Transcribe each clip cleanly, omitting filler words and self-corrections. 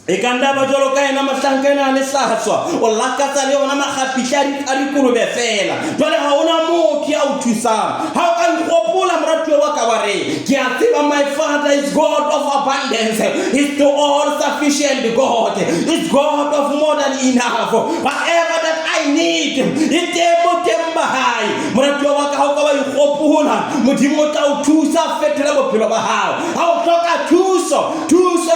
e ka nna ba jalo ka ena mahlankana le hlatswa o lakatsa le ona magapitla a dikolobe fela jwale ha ona motho ya o thusang ha o ka nkgopola moratuwa wa ka wa re ke a tseba my Father is God of abundance, is the all sufficient God, is God of more than enough, whatever that I need it able temba high moratuwa wa ka ha o ka ba ikgopola modimo o tla o thusa fetola bophelo ba hao ha o hloka thuso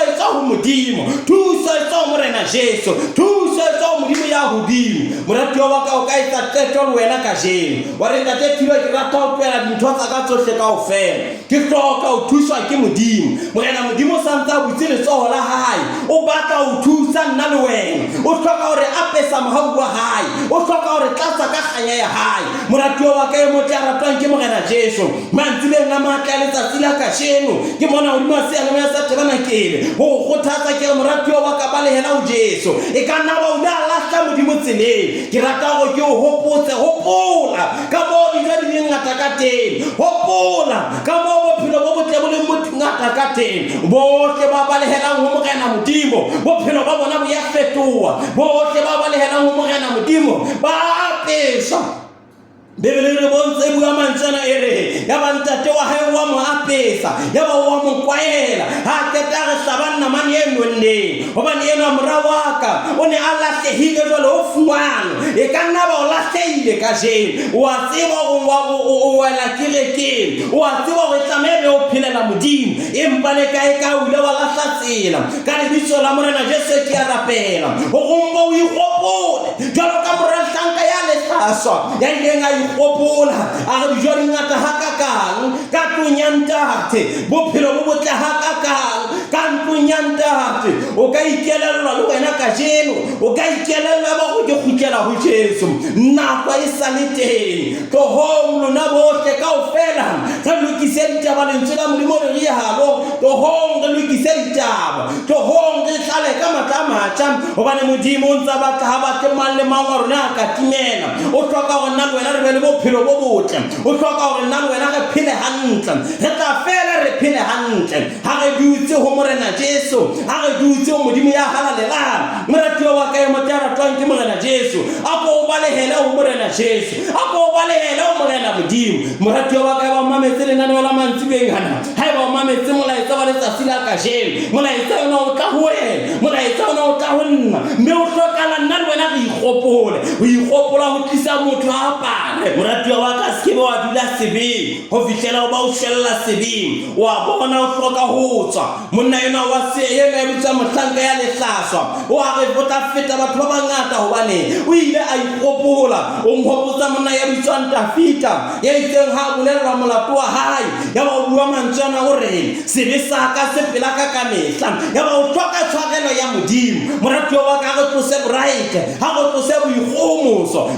e tswa ho modimo thuso e tswa morena Jesu thuso e tswa modimo ya hodimo moratuwa wa ka o ka etsa qeto le wena ka jeno wa re ntate Thilo ke rata ho tloela dintho tsa ka tsohle kaofela ke hloka ho thuswa ke modimo morena modimo sa ntse a butse letsoho la hae o batla ho thusa nna le wena o hloka hore a pesa mohau wa hae o hloka hore tlatsa ka kganya ya hae moratuwa wa ka e mo tla ratwang ke morena Jesu mantsibeng a matla a letsatsi la kasheno ke mona hodimo a seano ya sa tabanakele ho kgothatsa ke moratuwa wa ka balehela ho Jesu e ka nna ba o lahla modimo tseleng ke rata hore ke o hopotse hopola ka mo dijo di leng ngata ka teng hopola ka mo bophelo bo botle bo leng ngata ka teng bohle ba balehelang ho morena modimo bophelo ba bona bo ya fetoha bohle ba balehelang ho morena modimo ba apesa Bebele re bontshe bua mantsana e re ya ba ntate wa hae wa mo apesa ya ba wa mo kwaela ha ke ta re hlabana mane e nonne hobane ena mora wa ka o ne a lahlehile jwale o fuwang e ka nna ba o lahlehile ka jeno wa tseba o wela kerekeng wa tseba go tlamebe o phelela modimo empa le kae ka ule wa lahla tsela ka lebitso la morena Jesu ke a rapela o gombo o ikgopole jwalo ka morena hlanka ya lehlaswa ya ileng a ikgopola a re dijo di ngata hakakang ka tlong ya ntate bophelo bo botle hakakang ka ntlong ya ntate o ka ikelellwa le wena ka jeno o ka ikelellwa ba go ke kgutlela ho Jesu nako e sa le teng tlohong lona bohle kaofela re lokise ditaba lentswe la modimo re rialo tlohong re lokise ditaba tlohong re hlale ka matla a matjha hobane modimo o ntse batla ha batle mang le mang wa rona a ka timela o hloka hore nna le wena re be le bophelo bo botle o hloka hore nna le wena re phele hantle re tla fela re phele hantle ha re dutse ho morena Jesu ha re dutse ho modimo ya halalelang moratuwa wa ka e mo tla ratwang ke morena Jesu a ko o balehela ho morena Jesu a ko o balehela ho morena modimo moratuwa wa ka ba mametse lenaneo la mantsibeng hana ha e ba o mametse molaetsa wa letsatsi la kajeno molaetsa ona o tla ho wena molaetsa ona o tla ho nna mme o hlokala nna le wena re ikgopola ho tlisa motho a apare moratuwa wa ka skebe wa dula sebeng ho fihlela o ba o shella sebeng wa bona o hloka ho tswa monna ena wa se yena e bitsa mohlanka ya lehlaswa o a re bota feta batho ba bangata hobane o ile a ikgopola o nghopotsa monna ya bitswang Tafita ya itseng ha bolelwa molato wa hae ya ba o bua mantsana o re sebe sa ka se pela ka ka mehla ya ba o hloka tshwarelo ya modimo moratuwa wa ka re tlose bright ha go tlose boikgomoso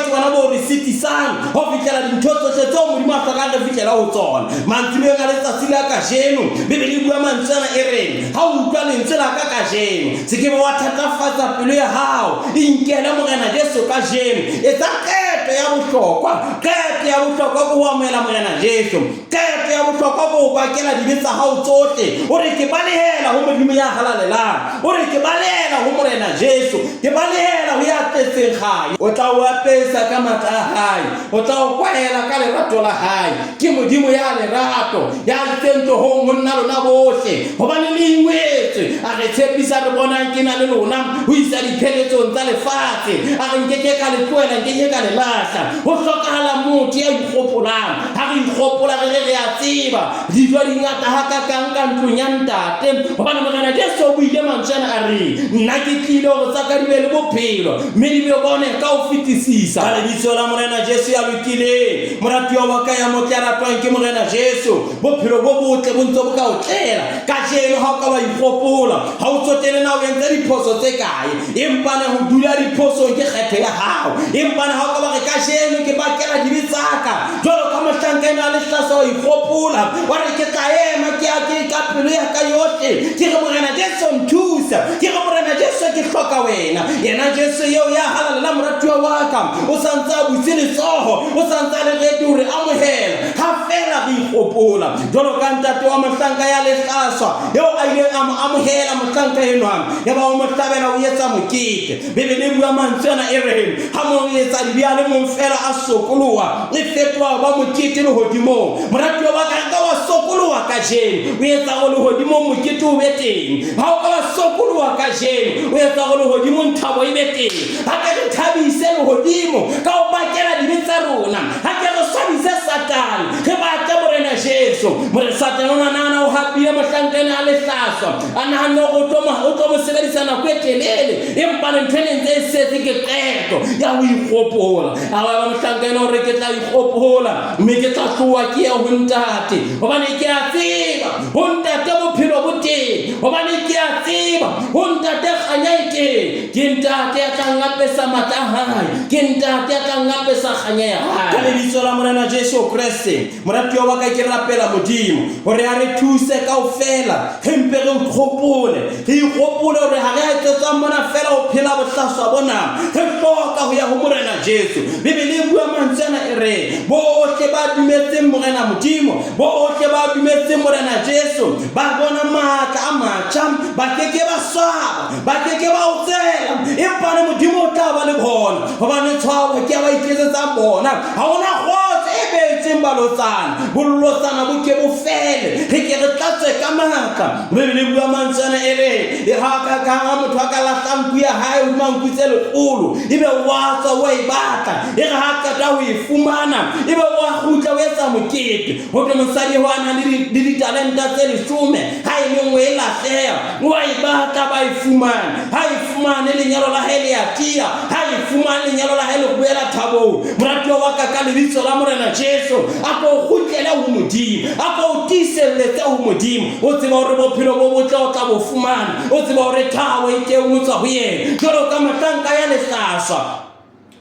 ke bona bo re sitisang ho fihlela dintho tsohle tseo modimo a hlokang re fihlela ho tsona mantsibeng a letsatsi la kajeno bebele bua mantsana e reng ha o utlwa lentswe la ka kajeno se ke wa thatafatsa pelo ya hao inkele morena Jesu kajeno etsa qeto ya bohlokwa ko ho amela morena Jesu qeto ya bohlokwa ko ho bakela dibetsa hao tsohle o re ke balehela ho modimo ya halalelang o re ke balehela ho morena Jesu ke balehela ho ya tletseng kgae o tla o apesa ka matla a hae o tla o kwaela ka lerato la hae ke modimo ya lerato ya letsento ho monna lona bohle hobane le ingwetse a re tshepisa re bonang ke na le lona ho isa dipheletsong tsa lefatshe a re nkeke ka le tloela nkeke ka le lahla ho hlokahala motho ya ikgopolang ha re ikgopola re a tseba dijo di ngata hakakang ka ntlong ya ntate hobane morena Jesu o buile mantsana a re nna ke tlile hore tsa ka di be le bophelo mme di be bone ka ho fetisisa ka lebitso la morena Jesu ya lokileng moratuwa wa ka ya mo tla ratwang ke morena Jesu bophelo bo botle bo ntse bo ka o tlela ka jeno ha o ka ba ikgopola ha o tsotele na o entse diphoso tse kae empa ne ho dula diphoso ke kgetho ya hao empa ne ha o ka ba re ka jeno ke bakela dibitsaka jwalo ka mohlanka ena le hlasa o ikgopola wa re ke tla ema ke a ke ka pelo ya ka yohle ke re morena Jesu nthusa ke re morena Jesu ke hloka wena yena Jesu yeo ya halalela moratuwa wa ka o santsa butse letsoho o santsa le re hore amohela ha fela re ikgopola jwalo ka ntate wa mohlanka ya lehlaswa eo a ile a amohela mohlanka enwa ya ba o mo hlabela o etsa mokete. Bebele bua mantswe ana e re ha mo etsa dibjale mo fela a sokoloha e fetoha ba mokete le hodimo. Moratuwa wa ka wa sokoloha ka jeno o etsa go le hodimo mokete o be teng. Ha o ka wa sokoloha ka jeno o etsa go le hodimo nthabo e be teng. Ha ke re thabise le hodimo ka o bakela dibe tsa rona. Ha ke re swabise Satane ke batla Morena Jesu. More Satane ona nana o hapile mohlankana a lehlaswa a nahana go tlo mo sebedisa nako e telele empa ntwene ntse e setse ke qeto ya ho ikgopola. Ha ba mohlankana o re ke tla ikgopola mme ke tla tloha ke ya ho ntate hobane ke a tseba ho ntate bophelo bo teng hobane ke a tseba ho ntate kganya e teng ke ntate ya tla ngapesa matla hae ke ntate ya tla ngapesa kganya ya hae. Ka lebitso la Morena Jesu Kriste moratuwa wa ka ke rapela Modimo hore a re thuse kaofela re mpe re ikgopole hore ha re a etsetsa mona fela o phela bohlaswa bona re hloka ho ya ho Morena Jesu. Bibele e bua mantswe ana e re bohle ba dumetseng Morena Modimo bohle ba dumetseng Morena Jesu ba bona matla a matjha ba keke ba swaba ba keke ba o tsela empa le Modimo o tla ba le bona hobane tshwao ke ba iketsetsa bona ha ona kgotsa e betseng balotsana bollotsana bo ke bo fele re ke re tlatse ka matla. Bibele e bua mantswe ana e re e ha ka motho a ka lahlang ku ya hae o mankutse lekgolo ebe wa tswa wa e batla e re ha ka ta ho e fumana ebe wa khutla o etsa mokete ho tlo mosadi ho ana le ditalenta tse 10 ha e le ngwe e lahleha wa e batla ba e fumana ha e fumane lenyalo la hae le ya tia ha e fumane lenyalo la hae le boela thabong. Moratuwa wa ka ka lebitso la Morena Jesu a ko khutlela ho Modimo a ko tiselletse ho Modimo o tseba hore bophelo bo botle o tla bo fumana o tseba hore thawo e teng o tswa ho yena jwalo ka mohlanka ya lehlaswa.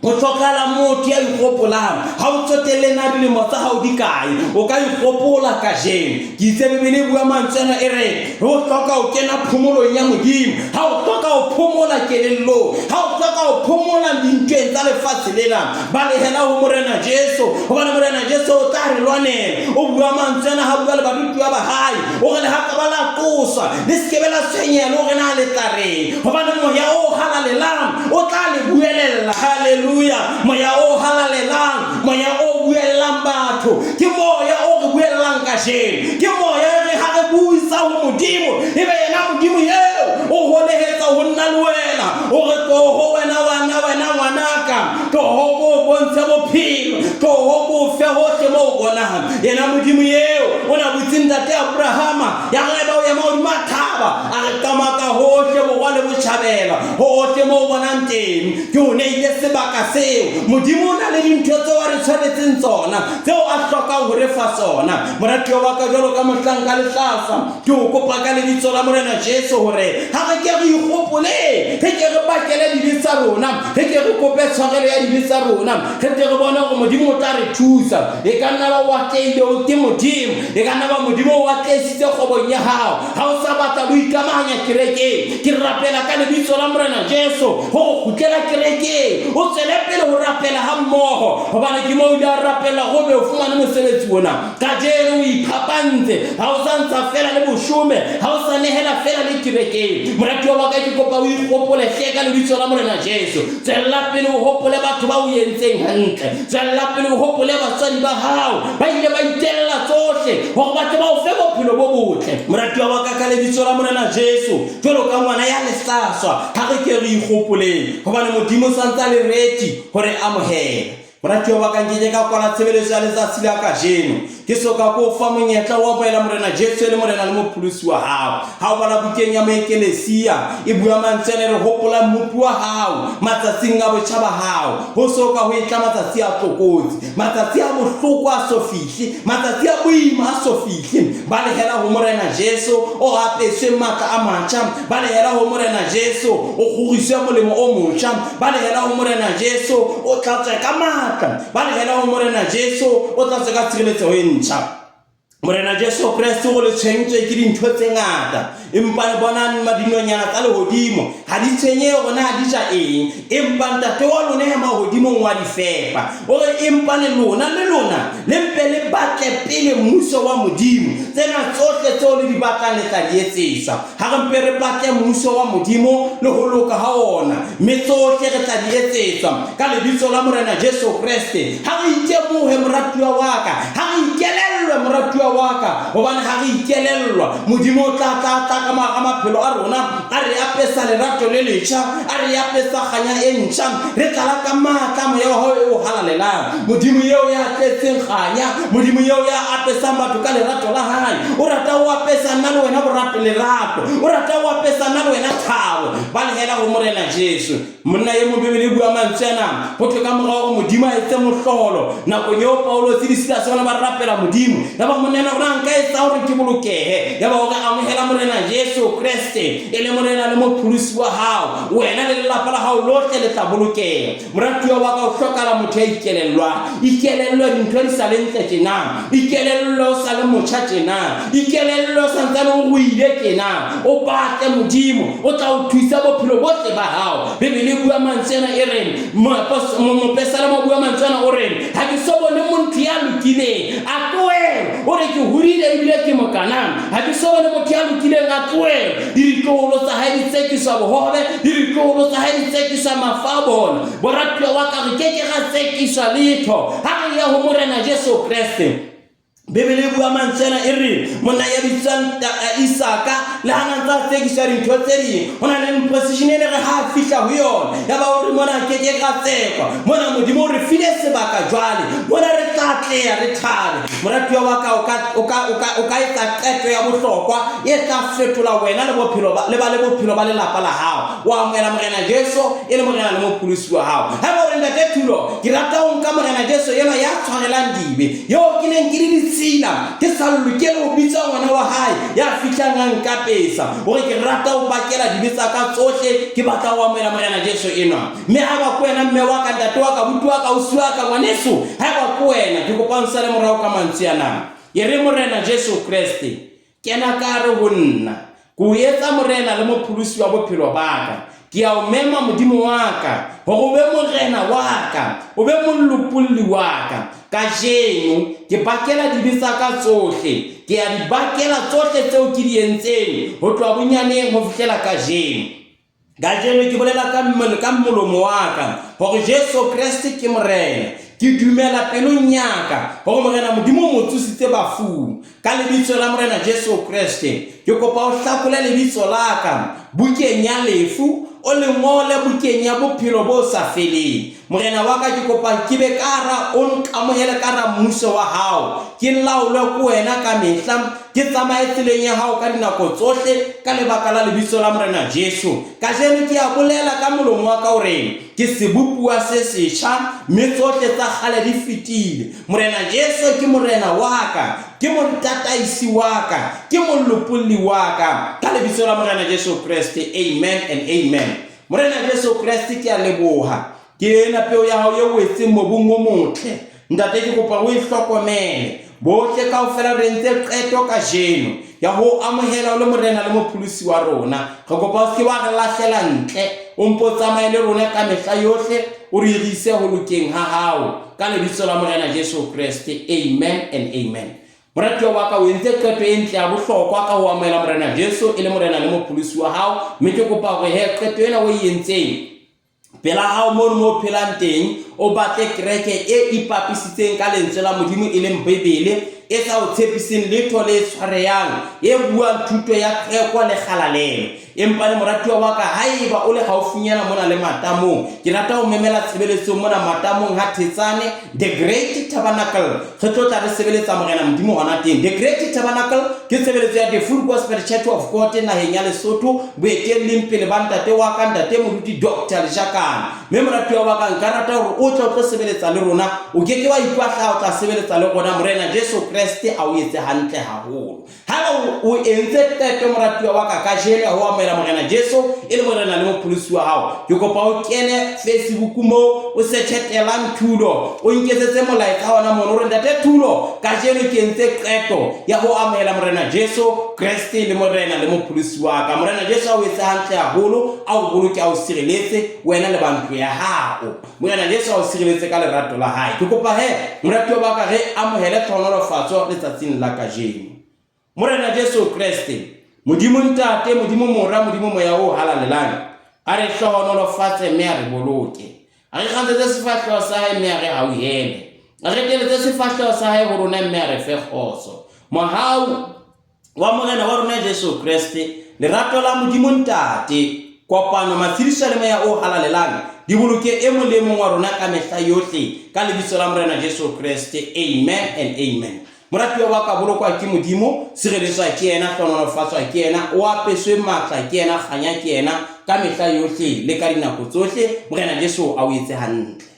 O tlokala motho ya ikgopolang ha o tsotelle na dilemo tsa hao di kae o ka ikgopola ka jeno. Ke itse Bibele e bua mantswe ana e re o hloka ho kena phomolong ya Modimo ha o hloka ho phomola kelello ha o hloka ho phomola dintweng tsa lefatshe lena balehela ho Morena Jesu hobane Morena Jesu o tla re lwanela. O bua mantswe ana ha bua le barutwana ba hae o re le ha ka ba la qosa le sekebela tshwenyelo o re na le tlareng hobane moya o halalelang o tla le buelella. Hallelujah. Moya o halalelang moya o buellang batho ke moya o re buellang ka jeno ke moya re ha re buisa ho Modimo ebe yena Modimo eo o holehetsa ho nna le wena o re to ho wena ngwanaka to ho bo bontshe bophelo to ho bo fe hohle mo bonang yena Modimo eo o na butse ntate Abrahama ya re ba o ya mo mathaba a re kamaka hohle bo wa le botjhabela hohle mo bonang teng ke o ne ile sebaka seo Modimo o na le dintho tseo a re tshwanetseng tsona tseo a hlokang ho re fa tsona. Moratuwa wa ka jwalo ka mohlanka lehlaswa ke o kopa ka lebitso la Morena Jesu hore ha re ke re ikgopole re ke re bakele dibe tsa rona re ke re kope tshwarelo ya dibe tsa rona re ke re bona hore Modimo o tla re thusa e ka nna ba wa tleile o ke Modimo e ka nna ba Modimo wa tlesitse kgobong ya hao ha o sa batla ho ikamahanya kerekeng ke rapela ka lebitso la Morena Jesu ho kgutlela kerekeng o tswele pele ho rapela ha mmoho hobane ke mo ile a rapela go be o fumane mosebetsi ona ka jeno o iphapantse ha o sa ntsha fela le boshume ha o sa nehela fela le kerekeng. Moratuwa wa ka ke kopa o ikgopole ka lebitso la Morena Jesu tswella pele o hopole batho ba o yentseng hantle tswella pele o hopole batswadi ba hao ba ile ba itella tsohle hore batho ba o fe bophelo bo botle. Moratuwa wa ka ka lebitso la Morena Jesu jwalo ka ngwana ya lehlaswa ha re ke re ikgopoleng hobane Modimo sa ntse le reti hore amohele. Moratuwa wa ka nkeke ka kwala tshebeletso ya letsatsi la kajeno ke soka ko fa monyetla wa boela Morena Jesu le Morena le mopholosi wa hao ha o bala bukeng ya Maekelesia e bua mantswe re hopola mmupu wa hao matsatsing a botjhaba hao ho soka ho etla matsatsi a tlokotsi matsatsi a bohloko a sofihle matsatsi a boima a sofihle balehela ho Morena Jesu o apeswe matla a matjha balehela ho Morena Jesu o khuriswe molemo o motjha balehela ho Morena Jesu o tlatsa ka matla balehela ho Morena Jesu o tlatsa ka tshireletso e ntjha. Morena Jesu Kriste go le tshwentse ke dintho tse ngata empa le bonang madinonyana tsa lehodimo ha di tshwenye gona ha di ja eng empa ntate wa lona ya mahodimo wa di fepa o re empa le lona le mpe le batle pele mmuso wa modimo tsena tsohle tseo le di batlang le tla di etsetswa ha re mpe re batle mmuso wa modimo le ho loka ha ona mme tsohle re tla di etsetswa ka lebitso la Morena Jesu Kriste ha re itemohe moratuwa wa ka ha re ikelellwe moratuwa wa ka hobane ha re ikelellwa modimo tla ka maphelo a rona a re apesa lerato le letjha a re apesa kganya e ntjha re tlala ka matla moya wa hao o halalelang modimo eo ya tletseng kganya modimo eo ya apesa batho ka lerato la hae o rata o apesa nna le wena lerato o rata o apesa nna le wena thabo ba lehela ho Morena Jesu monna ye mo Bibele bua mantsena ho thoka morao modimo a etse mohlolo nako eo Paulo tsidisila sona ba rapela modimo ya ba monena rona nka etsa hore ke bolokehe ya ba hore amohela Morena Jesu Kriste ele Morena le mophulusi wa hao wena le lelapa la hao lohle le tla bolokeha moratuwa wa ka o hlokala motho ya ikelellwa dintho di sa le ntle tjena ikelellwa o sa le motjha tjena ikelellwa o santsane o ruile tjena o batle modimo o tla o thusa bophelo bohle ba hao Bibele bua mantsena e reng mopesale mo bua mantsena o reng ha ke so bone motho ya lokileng a tloela o re ke hurile ebile ke mokana ha ke so bone motho ya lokileng a tloela ditloholo tsa hae di tsekiswa bohobe ditloholo tsa hae di tsekiswa mafabona boratuwa wa ka re keke ga tsekiswa letho ha re ya ho Morena Jesu Kriste Bibele bua mantsena e re monna ya bitsang Isaka le hana tsa tsekiswa dintho tse ding hona le position e re ha fihla ho yona ya ba o re mona keke ga tsekwa mona modimo re file sebaka jwale mona re tlatleya re thale moratuwa wa ka o ka etsa qeto ya bohlokwa e tla fetola wena le bophelo ba lelapa la hao wa amohela Morena Jesu e le Morena le mophulusi wa hao ha ba re ntate Thulo ke rata ho nka Morena Jesu yena ya tshwarelang dibe yo ke neng ke di tsila ke sa lokela ho bitsa ngwana wa hae ya fihlang nka pesa hore ke rata ho bakela dibetsa ka tsohle ke batla ho amohela Morena Jesu ena mme ha ba kwena mme wa ka ntate wa ka buti wa ka usi wa ka ngwaneso ha ba kwena ke kopa nsale morao ka mantswe yana ye re Morena Jesu Kriste kena ka re ho nna go etsa Morena le mophulusi wa bophelo ba ka ke a o mema modimo wa ka hore o be Morena wa ka o be mollopolli wa ka kajeno ke bakela dibetsa ka tsohle ke a di bakela tsohle tseo ke di entseng ho tloa bonyaneng ho fihlela kajeno ke bolela ka molomo wa ka hore Jesu Kriste ke Morena ke dumela pelong ya ka hore Morena modimo mo tsositse bafu ka lebitso la Morena Jesu Kriste ke kopa o hlakole lebitso la ka bukeng ya lefu o le ngole bukeng ya bophelo bo sa feleng Morena wa ka ke kopa ke be kara o nkamohele kara mmuso wa hao ke laolwe ko wena ka mehla ke tsamaye tseleng ya hao ka dinako tsohle ka lebaka la lebitso la Morena Jesu ka jeno ke a bolela ka molomo wa ka hore ke sebopuwa se setjha mme tsohle tsa kgale di fetile Morena Jesu ke Morena wa ka ke montataisi wa ka ke mollopolli wa ka ka lebitso la Morena Jesu Kriste amen and amen Morena Jesu Kriste ke a leboha ke ena peo ya hao ye wetse mobung o motle ntate ke kopa o ihlokomele bohle kaofela re ntse qeto ka jeno ya ho amohela le Morena le mophulusi wa rona re kopa o se wa re lahlela ntle o mpo tsamaye le rona ka mehla yohle o re irise ho lokeng ha hao ka lebitso la Morena Jesu Kriste amen and amen moratuwa wa ka o entse qeto e ntle ya bohlokwa ka ho amohela Morena Jesu e le Morena le mophulusi wa hao mme ke kopa hore he qeto ena o e entseng pela hao mo phelang teng o batle kereke e ipapisitseng ka lentswe la modimo e leng Bibele e sa o tshepiseng letho le tshwareyang e buang thuto ya qeko le kgalalelo empa le moratuwa wa ka haeba o le haufinyana mona le matamong ke rata ho memela tshebeletso mona matamong ha Thetsane the Great Tabernacle re tlotla re sebeletsa Morena modimo hona teng the Great Tabernacle ke tshebeletso ya the Full Gospel Church of God naheng ya Lesotho boeteng le mpele ba ntate wa ka ntate moruti Dr. Jakane mme moratuwa wa ka nka rata hore o tlo sebeletsa le rona o keke wa ikwahla o tla sebeletsa le rona Morena Jesu Kriste a o etse hantle haholo ha o entse qeto moratuwa wa ka ka jele ho amohela morena Jesu e le morena le mopholosi wa hao ke kopa o kene Facebook mo o searche Telang Thulo o nketsetse molaetsa ona mono re ntate Thulo ka jeno ke ntse qeto ya ho amohela morena Jesu Kriste le morena le mopholosi wa ka morena Jesu a o etse hantle haholo a o boloke a o sireletse wena le bantu ya hao morena Jesu a o sireletse ka lerato la hae ke kopa he moratuwa ba ka re amohele tlhonolofatso letsatsing la kajeno morena Jesu Kriste modimo ntate modimo mora modimo moya o halalelang a re hlohonolofatse mme a re boloke a re kgantsetse sefahleho sa hae mme a re hauhele a re teletse sefahleho sa hae ho rona mme a re fe kgoso mohau wa morena wa rona Jesu Kriste lerato la modimo ntate kopano matshidiso le moya o halalelang di boloke e mong le mong wa rona ka mehla yohle ka lebitso la morena Jesu Kriste amen and amen moratuwa wa ka bolokwa ke modimo sireletswa ke yena hlohonolofatswa ke yena o apeswe matla ke yena kganya ke yena ka mehla yohle le ka dinako tsohle morena Jesu a o etse hantle